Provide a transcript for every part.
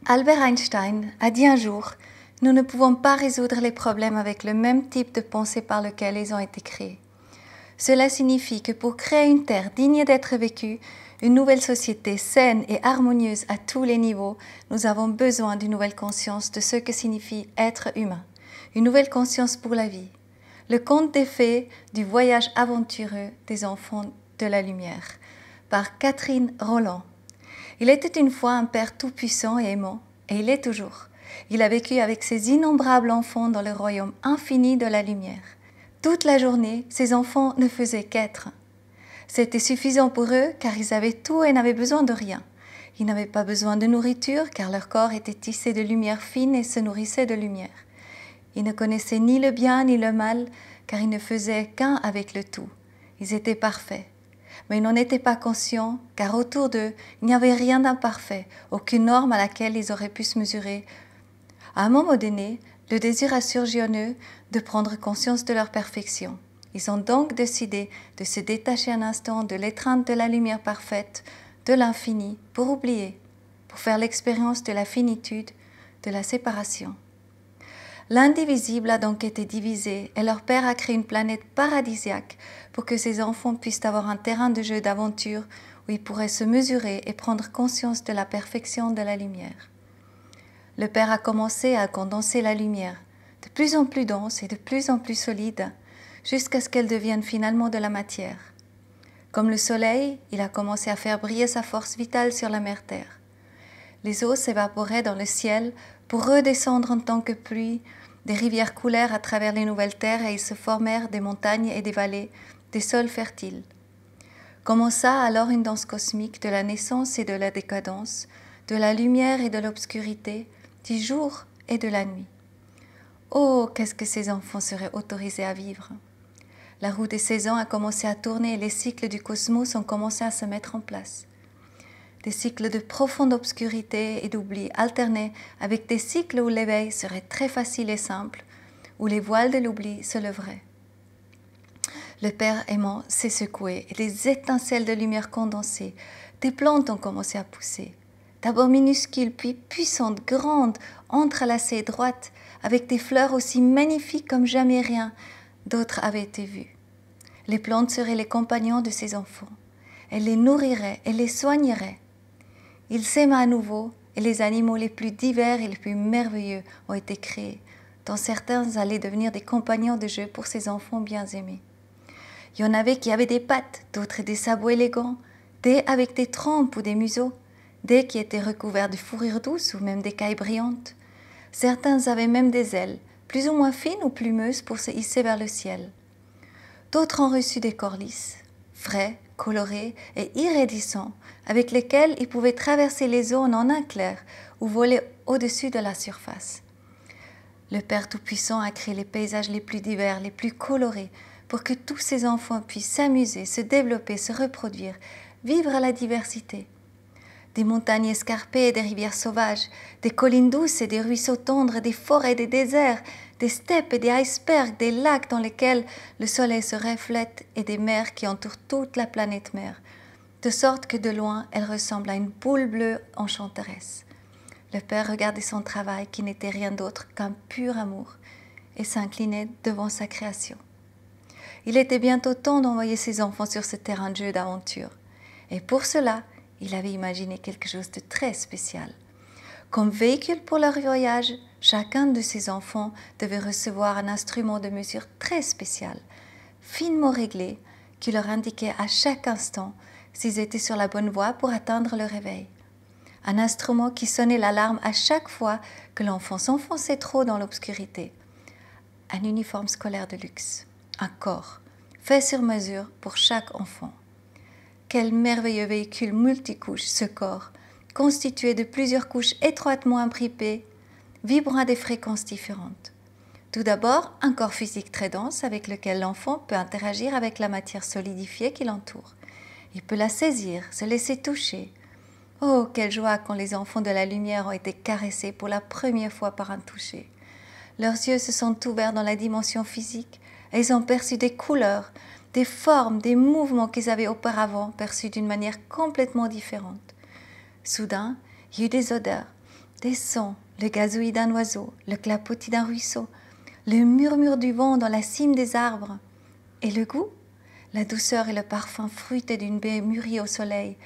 Albert Einstein a dit un jour « Nous ne pouvons pas résoudre les problèmes avec le même type de pensée par lequel ils ont été créés. » Cela signifie que pour créer une terre digne d'être vécue, une nouvelle société saine et harmonieuse à tous les niveaux, nous avons besoin d'une nouvelle conscience de ce que signifie être humain, une nouvelle conscience pour la vie. Le conte des fées du voyage aventureux des enfants de la lumière, par Catherine Roland. Il était une fois un père tout-puissant et aimant, et il est toujours. Il a vécu avec ses innombrables enfants dans le royaume infini de la lumière. Toute la journée, ses enfants ne faisaient qu'être. C'était suffisant pour eux car ils avaient tout et n'avaient besoin de rien. Ils n'avaient pas besoin de nourriture car leur corps était tissé de lumière fine et se nourrissait de lumière. Ils ne connaissaient ni le bien ni le mal car ils ne faisaient qu'un avec le tout. Ils étaient parfaits. Mais ils n'en étaient pas conscients car autour d'eux, il n'y avait rien d'imparfait, aucune norme à laquelle ils auraient pu se mesurer. À un moment donné, le désir a surgi en eux de prendre conscience de leur perfection. Ils ont donc décidé de se détacher un instant de l'étreinte de la lumière parfaite, de l'infini, pour oublier, pour faire l'expérience de la finitude, de la séparation. L'indivisible a donc été divisé et leur père a créé une planète paradisiaque pour que ses enfants puissent avoir un terrain de jeu d'aventure où ils pourraient se mesurer et prendre conscience de la perfection de la lumière. Le père a commencé à condenser la lumière, de plus en plus dense et de plus en plus solide, jusqu'à ce qu'elle devienne finalement de la matière. Comme le soleil, il a commencé à faire briller sa force vitale sur la mer Terre. Les eaux s'évaporaient dans le ciel pour redescendre en tant que pluie, des rivières coulèrent à travers les nouvelles terres et il se formèrent des montagnes et des vallées, des sols fertiles. Commença alors une danse cosmique de la naissance et de la décadence, de la lumière et de l'obscurité, du jour et de la nuit. Oh, qu'est-ce que ces enfants seraient autorisés à vivre! La roue des saisons a commencé à tourner et les cycles du cosmos ont commencé à se mettre en place. Des cycles de profonde obscurité et d'oubli alternaient avec des cycles où l'éveil serait très facile et simple, où les voiles de l'oubli se leveraient. Le Père aimant s'est secoué et des étincelles de lumière condensée, des plantes ont commencé à pousser. D'abord minuscules, puis puissantes, grandes, entrelacées et droites, avec des fleurs aussi magnifiques comme jamais rien d'autre avait été vu. Les plantes seraient les compagnons de ses enfants. Elles les nourriraient et les soigneraient. Il s'aima à nouveau et les animaux les plus divers et les plus merveilleux ont été créés, dont certains allaient devenir des compagnons de jeu pour ses enfants bien aimés. Il y en avait qui avaient des pattes, d'autres des sabots élégants, des avec des trompes ou des museaux, des qui étaient recouverts de fourrures douces ou même d'écailles brillantes. Certains avaient même des ailes, plus ou moins fines ou plumeuses pour se hisser vers le ciel. D'autres ont reçu des corps lisses, frais, colorés et iridescents, avec lesquels ils pouvaient traverser les eaux en un clair ou voler au-dessus de la surface. Le Père Tout-Puissant a créé les paysages les plus divers, les plus colorés, pour que tous ses enfants puissent s'amuser, se développer, se reproduire, vivre à la diversité. Des montagnes escarpées et des rivières sauvages, des collines douces et des ruisseaux tendres, des forêts et des déserts, des steppes et des icebergs, des lacs dans lesquels le soleil se reflète et des mers qui entourent toute la planète mère, de sorte que de loin, elle ressemble à une boule bleue enchanteresse. Le Père regardait son travail qui n'était rien d'autre qu'un pur amour et s'inclinait devant sa création. Il était bientôt temps d'envoyer ses enfants sur ce terrain de jeu d'aventure. Et pour cela, il avait imaginé quelque chose de très spécial. Comme véhicule pour leur voyage, chacun de ses enfants devait recevoir un instrument de mesure très spécial, finement réglé, qui leur indiquait à chaque instant s'ils étaient sur la bonne voie pour atteindre le réveil. Un instrument qui sonnait l'alarme à chaque fois que l'enfant s'enfonçait trop dans l'obscurité. Un uniforme scolaire de luxe, un corps, fait sur mesure pour chaque enfant. Quel merveilleux véhicule multicouche ce corps, constitué de plusieurs couches étroitement imbriquées, vibrant à des fréquences différentes. Tout d'abord, un corps physique très dense avec lequel l'enfant peut interagir avec la matière solidifiée qui l'entoure. Il peut la saisir, se laisser toucher. Oh, quelle joie quand les enfants de la lumière ont été caressés pour la première fois par un toucher. Leurs yeux se sont ouverts dans la dimension physique et ils ont perçu des couleurs, des formes, des mouvements qu'ils avaient auparavant perçus d'une manière complètement différente. Soudain, il y eut des odeurs, Des sons, le gazouillis d'un oiseau, le clapotis d'un ruisseau, le murmure du vent dans la cime des arbres. Et le goût? La douceur et le parfum fruité d'une baie mûrie au soleil,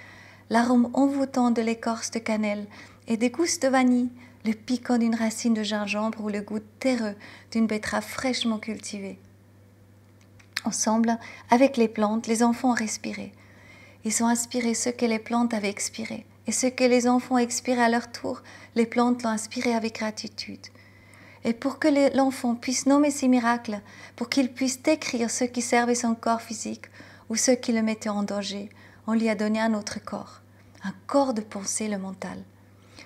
l'arôme envoûtant de l'écorce de cannelle et des gousses de vanille, le piquant d'une racine de gingembre ou le goût terreux d'une betterave fraîchement cultivée. Ensemble, avec les plantes, les enfants ont respiré. Ils ont inspiré ce que les plantes avaient expiré. Et ce que les enfants expiraient à leur tour, les plantes l'ont inspiré avec gratitude. Et pour que l'enfant puisse nommer ces miracles, pour qu'il puisse décrire ce qui servait son corps physique ou ce qui le mettait en danger, on lui a donné un autre corps, un corps de pensée, le mental,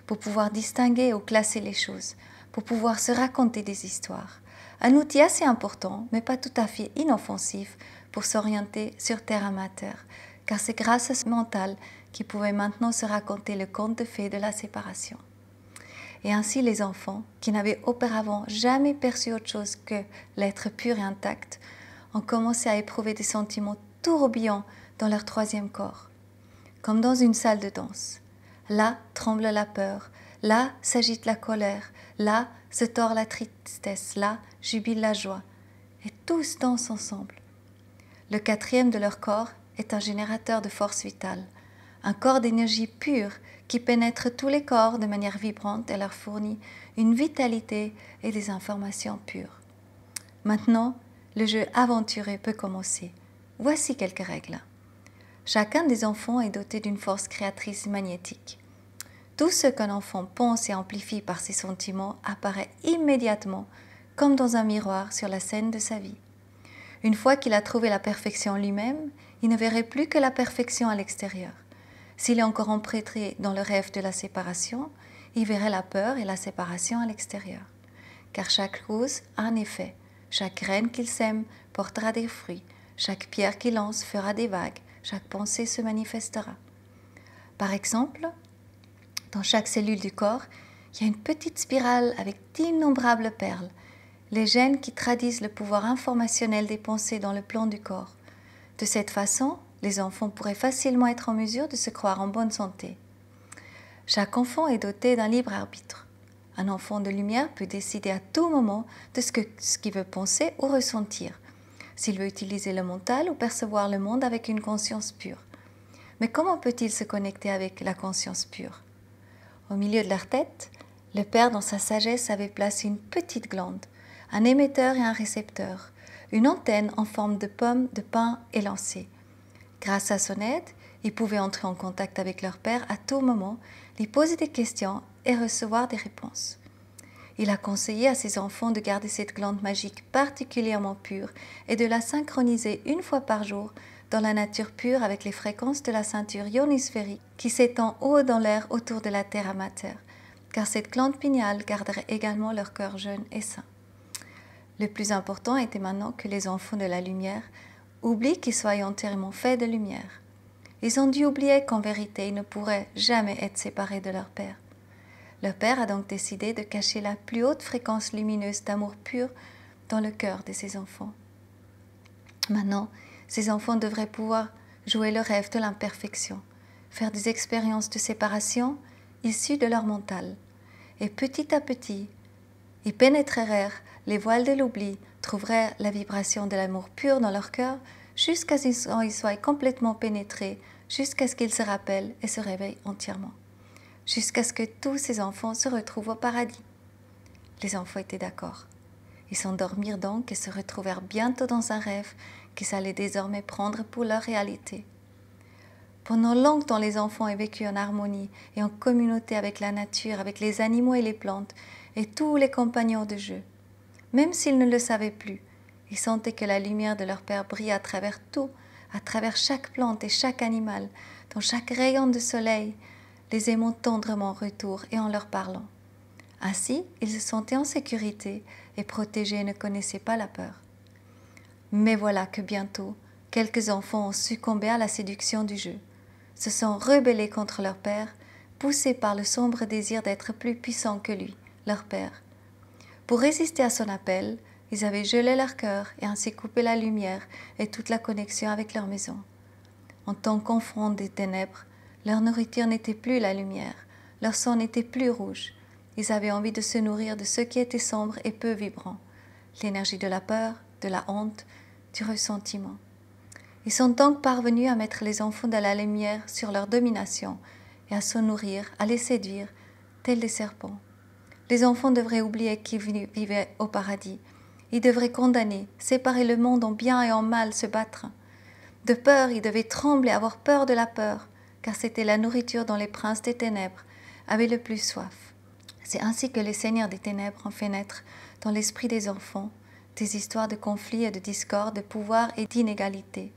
pour pouvoir distinguer ou classer les choses, pour pouvoir se raconter des histoires. Un outil assez important, mais pas tout à fait inoffensif, pour s'orienter sur terre amateur, car c'est grâce à ce mental qu'il pouvait maintenant se raconter le conte de fées de la séparation. Et ainsi les enfants, qui n'avaient auparavant jamais perçu autre chose que l'être pur et intact, ont commencé à éprouver des sentiments tourbillons dans leur troisième corps, comme dans une salle de danse. Là tremble la peur, là s'agite la colère, là se tord la tristesse, là jubile la joie, et tous dansent ensemble. Le quatrième de leur corps est un générateur de force vitale, un corps d'énergie pure qui pénètre tous les corps de manière vibrante et leur fournit une vitalité et des informations pures. Maintenant, le jeu aventureux peut commencer. Voici quelques règles. Chacun des enfants est doté d'une force créatrice magnétique. Tout ce qu'un enfant pense et amplifie par ses sentiments apparaît immédiatement, comme dans un miroir sur la scène de sa vie. Une fois qu'il a trouvé la perfection lui-même, il ne verrait plus que la perfection à l'extérieur. S'il est encore empêtré dans le rêve de la séparation, il verrait la peur et la séparation à l'extérieur. Car chaque rose a un effet, chaque graine qu'il sème portera des fruits, chaque pierre qu'il lance fera des vagues, chaque pensée se manifestera. Par exemple, dans chaque cellule du corps, il y a une petite spirale avec d'innombrables perles, les gènes qui traduisent le pouvoir informationnel des pensées dans le plan du corps. De cette façon, les enfants pourraient facilement être en mesure de se croire en bonne santé. Chaque enfant est doté d'un libre arbitre. Un enfant de lumière peut décider à tout moment de ce qu'il veut penser ou ressentir, s'il veut utiliser le mental ou percevoir le monde avec une conscience pure. Mais comment peut-il se connecter avec la conscience pure? Au milieu de leur tête, le Père, dans sa sagesse, avait placé une petite glande, un émetteur et un récepteur, une antenne en forme de pomme de pin élancée. Grâce à son aide, ils pouvaient entrer en contact avec leur père à tout moment, lui poser des questions et recevoir des réponses. Il a conseillé à ses enfants de garder cette glande magique particulièrement pure et de la synchroniser une fois par jour dans la nature pure avec les fréquences de la ceinture ionosphérique qui s'étend haut dans l'air autour de la terre amateur, car cette glande pinéale garderait également leur cœur jeune et sain. Le plus important était maintenant que les enfants de la lumière oublient qu'ils soient entièrement faits de lumière. Ils ont dû oublier qu'en vérité, ils ne pourraient jamais être séparés de leur Père. Leur Père a donc décidé de cacher la plus haute fréquence lumineuse d'amour pur dans le cœur de ses enfants. Maintenant, ces enfants devraient pouvoir jouer le rêve de l'imperfection, faire des expériences de séparation issues de leur mental. Et petit à petit, ils pénétrèrent les voiles de l'oubli, trouvèrent la vibration de l'amour pur dans leur cœur jusqu'à ce qu'ils soient complètement pénétrés, jusqu'à ce qu'ils se rappellent et se réveillent entièrement, jusqu'à ce que tous ces enfants se retrouvent au paradis. Les enfants étaient d'accord. Ils s'endormirent donc et se retrouvèrent bientôt dans un rêve qu'ils allaient désormais prendre pour leur réalité. Pendant longtemps, les enfants ont vécu en harmonie et en communauté avec la nature, avec les animaux et les plantes, et tous les compagnons de jeu. Même s'ils ne le savaient plus, ils sentaient que la lumière de leur Père brillait à travers tout, à travers chaque plante et chaque animal, dans chaque rayon de soleil, les aimant tendrement en retour et en leur parlant. Ainsi, ils se sentaient en sécurité et protégés et ne connaissaient pas la peur. Mais voilà que bientôt, quelques enfants ont succombé à la séduction du jeu, se sont rebellés contre leur Père, poussés par le sombre désir d'être plus puissants que lui, leur Père. Pour résister à son appel, ils avaient gelé leur cœur et ainsi coupé la lumière et toute la connexion avec leur maison. En tant qu'enfants des ténèbres, leur nourriture n'était plus la lumière, leur sang n'était plus rouge, Ils avaient envie de se nourrir de ce qui était sombre et peu vibrant, l'énergie de la peur, de la honte, du ressentiment. Ils sont donc parvenus à mettre les enfants de la lumière sur leur domination et à se nourrir, à les séduire, tels des serpents. Les enfants devraient oublier qu'ils vivaient au paradis. Ils devraient condamner, séparer le monde en bien et en mal, se battre. De peur, ils devaient trembler, avoir peur de la peur, car c'était la nourriture dont les princes des ténèbres avaient le plus soif. C'est ainsi que les seigneurs des ténèbres ont fait naître dans l'esprit des enfants des histoires de conflits et de discorde, de pouvoir et d'inégalité.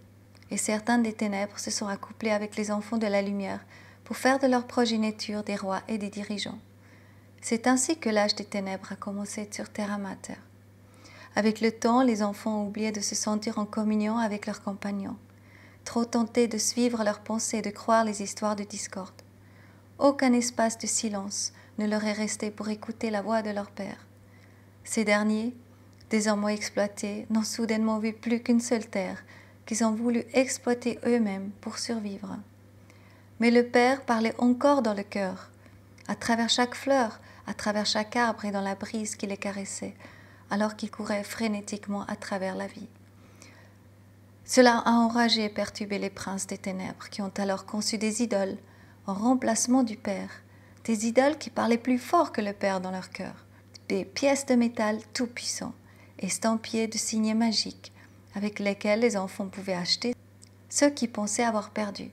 Et certains des ténèbres se sont accouplés avec les enfants de la lumière pour faire de leur progéniture des rois et des dirigeants. C'est ainsi que l'âge des ténèbres a commencé sur Terra Mater. Avec le temps, les enfants ont oublié de se sentir en communion avec leurs compagnons, trop tentés de suivre leurs pensées et de croire les histoires de discorde. Aucun espace de silence ne leur est resté pour écouter la voix de leur père. Ces derniers, désormais exploités, n'ont soudainement vu plus qu'une seule terre, qu'ils ont voulu exploiter eux-mêmes pour survivre. Mais le père parlait encore dans le cœur, à travers chaque fleur, à travers chaque arbre et dans la brise qui les caressait, alors qu'ils couraient frénétiquement à travers la vie. Cela a enragé et perturbé les princes des ténèbres, qui ont alors conçu des idoles en remplacement du Père, des idoles qui parlaient plus fort que le Père dans leur cœur, des pièces de métal tout-puissants, estampillées de signes magiques, avec lesquels les enfants pouvaient acheter ceux qui pensaient avoir perdu.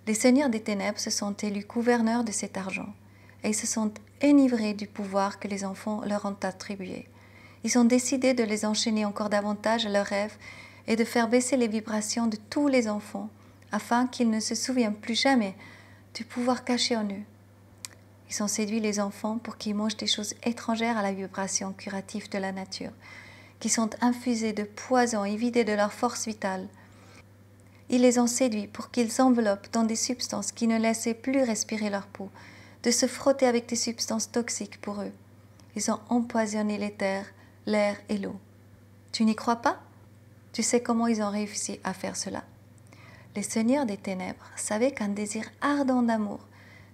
Les seigneurs des ténèbres se sont élus gouverneurs de cet argent, et ils se sont enivrés du pouvoir que les enfants leur ont attribué. Ils ont décidé de les enchaîner encore davantage à leurs rêves et de faire baisser les vibrations de tous les enfants, afin qu'ils ne se souviennent plus jamais du pouvoir caché en eux. Ils ont séduit les enfants pour qu'ils mangent des choses étrangères à la vibration curative de la nature, qui sont infusées de poison et vidées de leur force vitale. Ils les ont séduits pour qu'ils s'enveloppent dans des substances qui ne laissaient plus respirer leur peau, de se frotter avec des substances toxiques pour eux. Ils ont empoisonné les terres, l'air et l'eau. Tu n'y crois pas? Tu sais comment ils ont réussi à faire cela. Les seigneurs des ténèbres savaient qu'un désir ardent d'amour,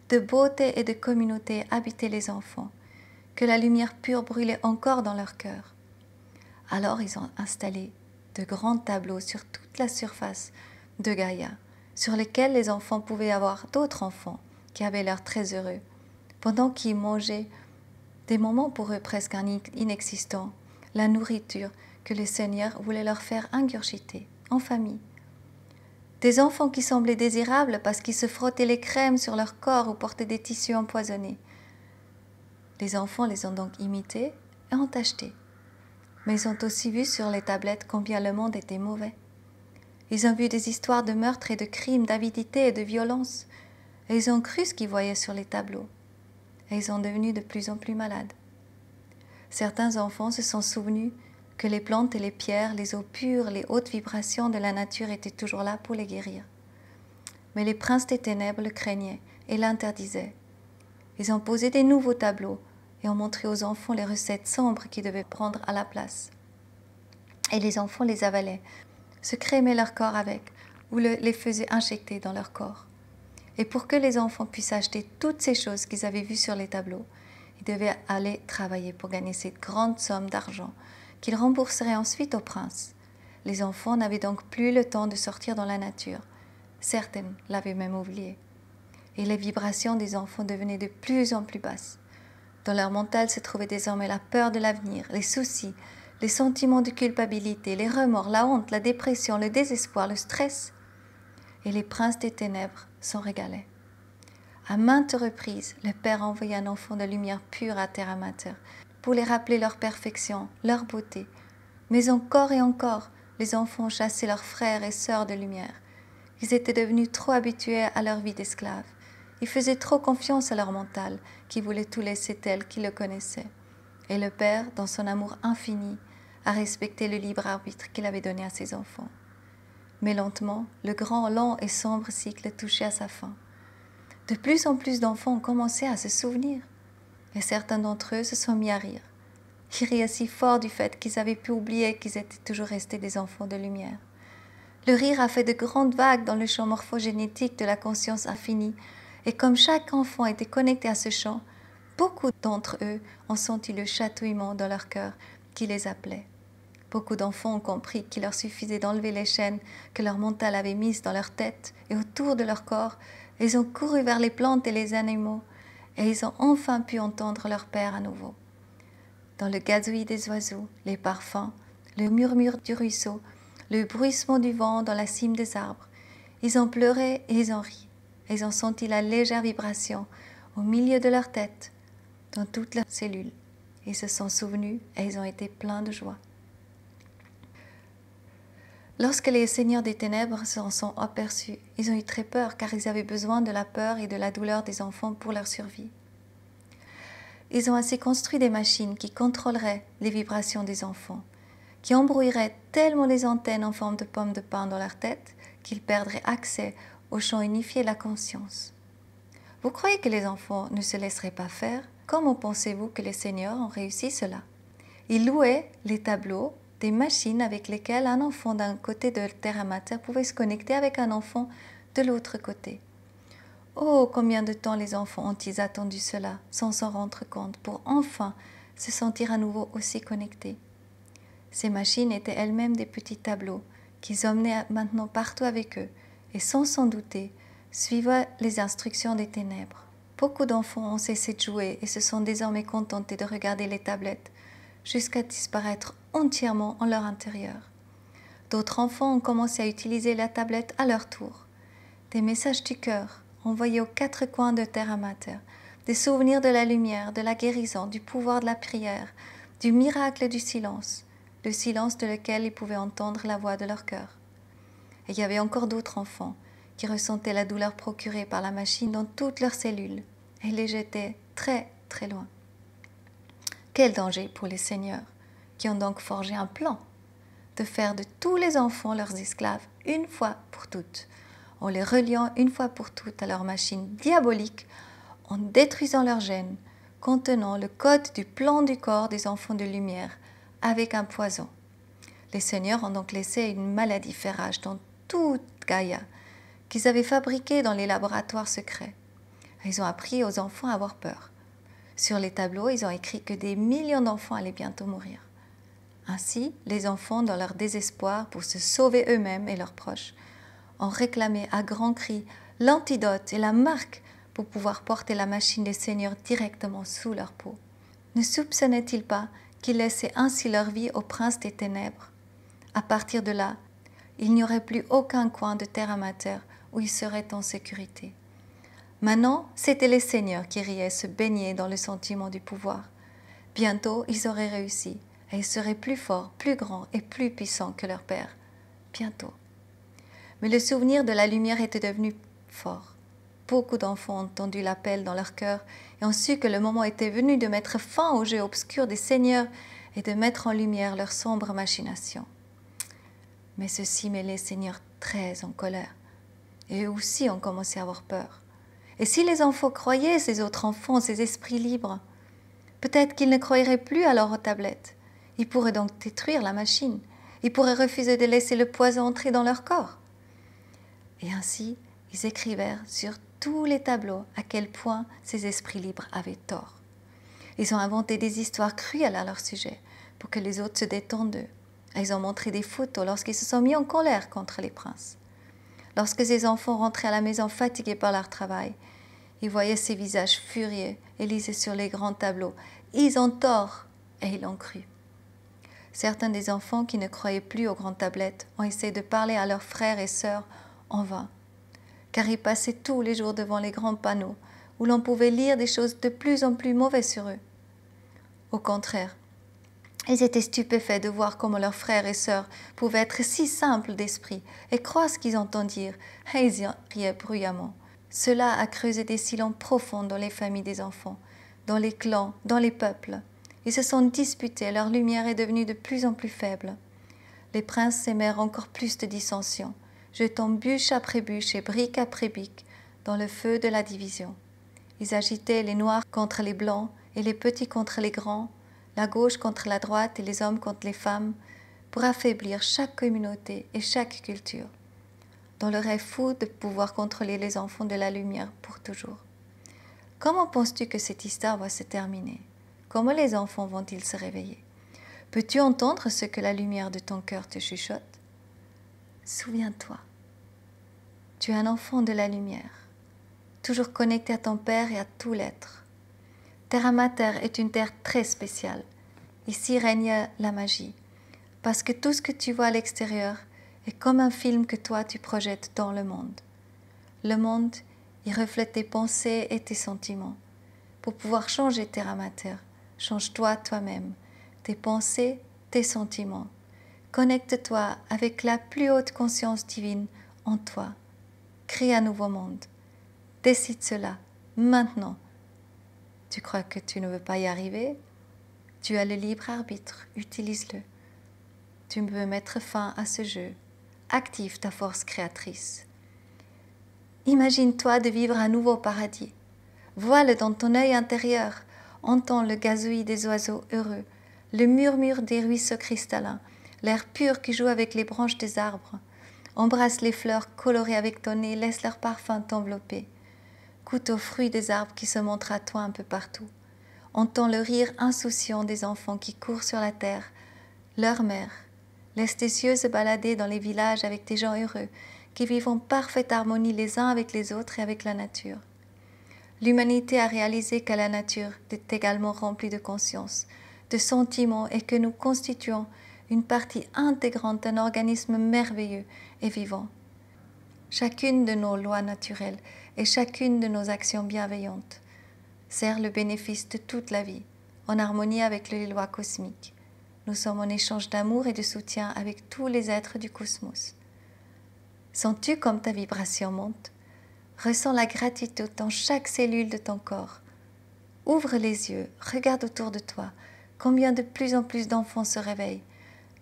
de beauté et de communauté habitait les enfants, que la lumière pure brûlait encore dans leur cœur. Alors ils ont installé de grands tableaux sur toute la surface de Gaïa, sur lesquels les enfants pouvaient avoir d'autres enfants qui avaient l'air très heureux, pendant qu'ils mangeaient des moments pour eux presque inexistants, la nourriture que les seigneurs voulaient leur faire ingurgiter en famille. Des enfants qui semblaient désirables parce qu'ils se frottaient les crèmes sur leur corps ou portaient des tissus empoisonnés. Les enfants les ont donc imités et ont acheté. Mais ils ont aussi vu sur les tablettes combien le monde était mauvais. Ils ont vu des histoires de meurtres et de crimes, d'avidité et de violence. Et ils ont cru ce qu'ils voyaient sur les tableaux. Et ils sont devenus de plus en plus malades. Certains enfants se sont souvenus que les plantes et les pierres, les eaux pures, les hautes vibrations de la nature étaient toujours là pour les guérir. Mais les princes des ténèbres le craignaient et l'interdisaient. Ils ont posé des nouveaux tableaux et ont montré aux enfants les recettes sombres qu'ils devaient prendre à la place. Et les enfants les avalaient, se crémaient leur corps avec, ou les faisaient injecter dans leur corps. Et pour que les enfants puissent acheter toutes ces choses qu'ils avaient vues sur les tableaux, ils devaient aller travailler pour gagner cette grande somme d'argent qu'ils rembourseraient ensuite au prince. Les enfants n'avaient donc plus le temps de sortir dans la nature. Certaines l'avaient même oublié. Et les vibrations des enfants devenaient de plus en plus basses. Dans leur mental se trouvait désormais la peur de l'avenir, les soucis, les sentiments de culpabilité, les remords, la honte, la dépression, le désespoir, le stress. Et les princes des ténèbres s'en régalaient. À maintes reprises, le Père envoyait un enfant de lumière pure à Terra Mater pour les rappeler leur perfection, leur beauté. Mais encore et encore, les enfants chassaient leurs frères et sœurs de lumière. Ils étaient devenus trop habitués à leur vie d'esclaves. Ils faisaient trop confiance à leur mental, qui voulait tout laisser tel qu'ils le connaissaient. Et le Père, dans son amour infini, a respecté le libre arbitre qu'il avait donné à ses enfants. Mais lentement, le grand, lent et sombre cycle touchait à sa fin. De plus en plus d'enfants ont commencé à se souvenir, et certains d'entre eux se sont mis à rire. Ils riaient si fort du fait qu'ils avaient pu oublier qu'ils étaient toujours restés des enfants de lumière. Le rire a fait de grandes vagues dans le champ morphogénétique de la conscience infinie, et comme chaque enfant était connecté à ce champ, Beaucoup d'entre eux ont senti le chatouillement dans leur cœur qui les appelait. Beaucoup d'enfants ont compris qu'il leur suffisait d'enlever les chaînes que leur mental avait mises dans leur tête et autour de leur corps. Et ils ont couru vers les plantes et les animaux et ils ont enfin pu entendre leur Père à nouveau. Dans le gazouillis des oiseaux, les parfums, le murmure du ruisseau, le bruissement du vent dans la cime des arbres, ils ont pleuré et ils ont ri. Et ils ont senti la légère vibration au milieu de leur tête, dans toutes leurs cellules. Ils se sont souvenus et ils ont été pleins de joie. Lorsque les seigneurs des ténèbres s'en sont aperçus, ils ont eu très peur car ils avaient besoin de la peur et de la douleur des enfants pour leur survie. Ils ont ainsi construit des machines qui contrôleraient les vibrations des enfants, qui embrouilleraient tellement les antennes en forme de pommes de pin dans leur tête qu'ils perdraient accès au champ unifié de la conscience. Vous croyez que les enfants ne se laisseraient pas faire? Comment pensez-vous que les seigneurs ont réussi cela? Ils louaient les tableaux des machines avec lesquelles un enfant d'un côté de Terra Mater pouvait se connecter avec un enfant de l'autre côté. Oh, combien de temps les enfants ont-ils attendu cela sans s'en rendre compte pour enfin se sentir à nouveau aussi connectés. Ces machines étaient elles-mêmes des petits tableaux qu'ils emmenaient maintenant partout avec eux et sans s'en douter suivaient les instructions des ténèbres. Beaucoup d'enfants ont cessé de jouer et se sont désormais contentés de regarder les tablettes jusqu'à disparaître entièrement en leur intérieur. D'autres enfants ont commencé à utiliser la tablette à leur tour. Des messages du cœur envoyés aux quatre coins de Terra Mater, des souvenirs de la lumière, de la guérison, du pouvoir de la prière, du miracle du silence, le silence de lequel ils pouvaient entendre la voix de leur cœur. Et il y avait encore d'autres enfants qui ressentaient la douleur procurée par la machine dans toutes leurs cellules et les jetaient très très loin. Quel danger pour les seigneurs, qui ont donc forgé un plan de faire de tous les enfants leurs esclaves une fois pour toutes, en les reliant une fois pour toutes à leur machine diabolique, en détruisant leurs gènes, contenant le code du plan du corps des enfants de lumière, avec un poison. Les seigneurs ont donc laissé une maladie faire rage dans toute Gaïa, qu'ils avaient fabriquée dans les laboratoires secrets. Ils ont appris aux enfants à avoir peur. Sur les tableaux, ils ont écrit que des millions d'enfants allaient bientôt mourir. Ainsi, les enfants, dans leur désespoir pour se sauver eux-mêmes et leurs proches, ont réclamé à grands cris l'antidote et la marque pour pouvoir porter la machine des seigneurs directement sous leur peau. Ne soupçonnaient-ils pas qu'ils laissaient ainsi leur vie au prince des ténèbres? À partir de là, il n'y aurait plus aucun coin de Terra Mater où ils seraient en sécurité. Maintenant, c'étaient les seigneurs qui riaient, se baignaient dans le sentiment du pouvoir. Bientôt, ils auraient réussi et ils seraient plus forts, plus grands et plus puissants que leur père. Bientôt. Mais le souvenir de la lumière était devenu fort. Beaucoup d'enfants ont entendu l'appel dans leur cœur et ont su que le moment était venu de mettre fin au jeu obscur des seigneurs et de mettre en lumière leurs sombres machinations. Mais ceci met les seigneurs très en colère. Et eux aussi ont commencé à avoir peur. Et si les enfants croyaient ces autres enfants, ces esprits libres, peut-être qu'ils ne croiraient plus alors aux tablettes. Ils pourraient donc détruire la machine. Ils pourraient refuser de laisser le poison entrer dans leur corps. Et ainsi, ils écrivèrent sur tous les tableaux à quel point ces esprits libres avaient tort. Ils ont inventé des histoires cruelles à leur sujet pour que les autres se détendent d'eux. Et ils ont montré des photos lorsqu'ils se sont mis en colère contre les princes. Lorsque ces enfants rentraient à la maison fatigués par leur travail, ils voyaient ces visages furieux et lisaient sur les grands tableaux « Ils ont tort !» et ils l'ont cru. Certains des enfants qui ne croyaient plus aux grandes tablettes ont essayé de parler à leurs frères et sœurs en vain, car ils passaient tous les jours devant les grands panneaux où l'on pouvait lire des choses de plus en plus mauvaises sur eux. Au contraire, ils étaient stupéfaits de voir comment leurs frères et sœurs pouvaient être si simples d'esprit et croire ce qu'ils entendirent, et ils y riaient bruyamment. Cela a creusé des silences profonds dans les familles des enfants, dans les clans, dans les peuples. Ils se sont disputés, leur lumière est devenue de plus en plus faible. Les princes s'aimèrent encore plus de dissensions, jetant bûche après bûche et brique après brique dans le feu de la division. Ils agitaient les noirs contre les blancs et les petits contre les grands, la gauche contre la droite et les hommes contre les femmes, pour affaiblir chaque communauté et chaque culture, dans le rêve fou de pouvoir contrôler les enfants de la lumière pour toujours. Comment penses-tu que cette histoire va se terminer? Comment les enfants vont-ils se réveiller? Peux-tu entendre ce que la lumière de ton cœur te chuchote? Souviens-toi, tu es un enfant de la lumière, toujours connecté à ton Père et à tout l'être. Terra Mater est une terre très spéciale. Ici règne la magie, parce que tout ce que tu vois à l'extérieur est comme un film que toi tu projettes dans le monde. Le monde, il reflète tes pensées et tes sentiments. Pour pouvoir changer Terra Mater, change-toi toi-même, tes pensées, tes sentiments. Connecte-toi avec la plus haute conscience divine en toi. Crée un nouveau monde. Décide cela, maintenant. Tu crois que tu ne veux pas y arriver? Tu as le libre arbitre, utilise-le. Tu peux mettre fin à ce jeu. Active ta force créatrice. Imagine-toi de vivre un nouveau paradis. Vois-le dans ton œil intérieur. Entends le gazouillis des oiseaux heureux, le murmure des ruisseaux cristallins, l'air pur qui joue avec les branches des arbres. Embrasse les fleurs colorées avec ton nez, laisse leur parfum t'envelopper. Goûte aux fruits des arbres qui se montrent à toi un peu partout. Entends le rire insouciant des enfants qui courent sur la terre, leur mère. Laisse tes yeux se balader dans les villages avec des gens heureux, qui vivent en parfaite harmonie les uns avec les autres et avec la nature. L'humanité a réalisé que la nature est également remplie de conscience, de sentiments et que nous constituons une partie intégrante d'un organisme merveilleux et vivant. Chacune de nos lois naturelles et chacune de nos actions bienveillantes sert le bénéfice de toute la vie, en harmonie avec les lois cosmiques. Nous sommes en échange d'amour et de soutien avec tous les êtres du cosmos. Sens-tu comme ta vibration monte? Ressens la gratitude dans chaque cellule de ton corps. Ouvre les yeux, regarde autour de toi. Combien de plus en plus d'enfants se réveillent,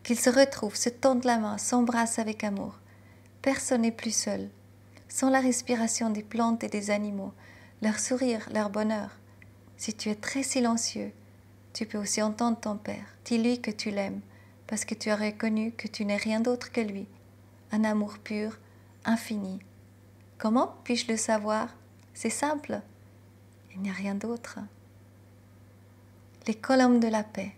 qu'ils se retrouvent, se tendent la main, s'embrassent avec amour. Personne n'est plus seul. Sens la respiration des plantes et des animaux, leur sourire, leur bonheur. Si tu es très silencieux, tu peux aussi entendre ton Père. Dis-lui que tu l'aimes, parce que tu as reconnu que tu n'es rien d'autre que lui. Un amour pur, infini. Comment puis-je le savoir? C'est simple. Il n'y a rien d'autre. Les colombes de la paix.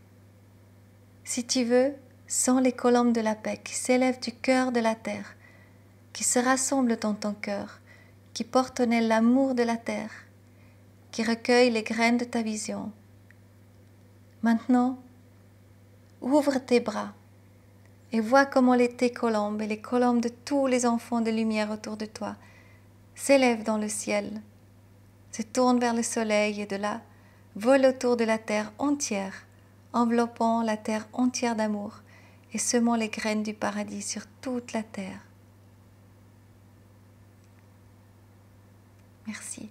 Si tu veux, sens les colombes de la paix qui s'élèvent du cœur de la terre, qui se rassemblent dans ton cœur, qui portent en elles l'amour de la terre, qui recueillent les graines de ta vision. Maintenant, ouvre tes bras et vois comment tes colombes et les colombes de tous les enfants de lumière autour de toi s'élèvent dans le ciel, se tournent vers le soleil et de là volent autour de la terre entière, enveloppant la terre entière d'amour et semant les graines du paradis sur toute la terre. Merci.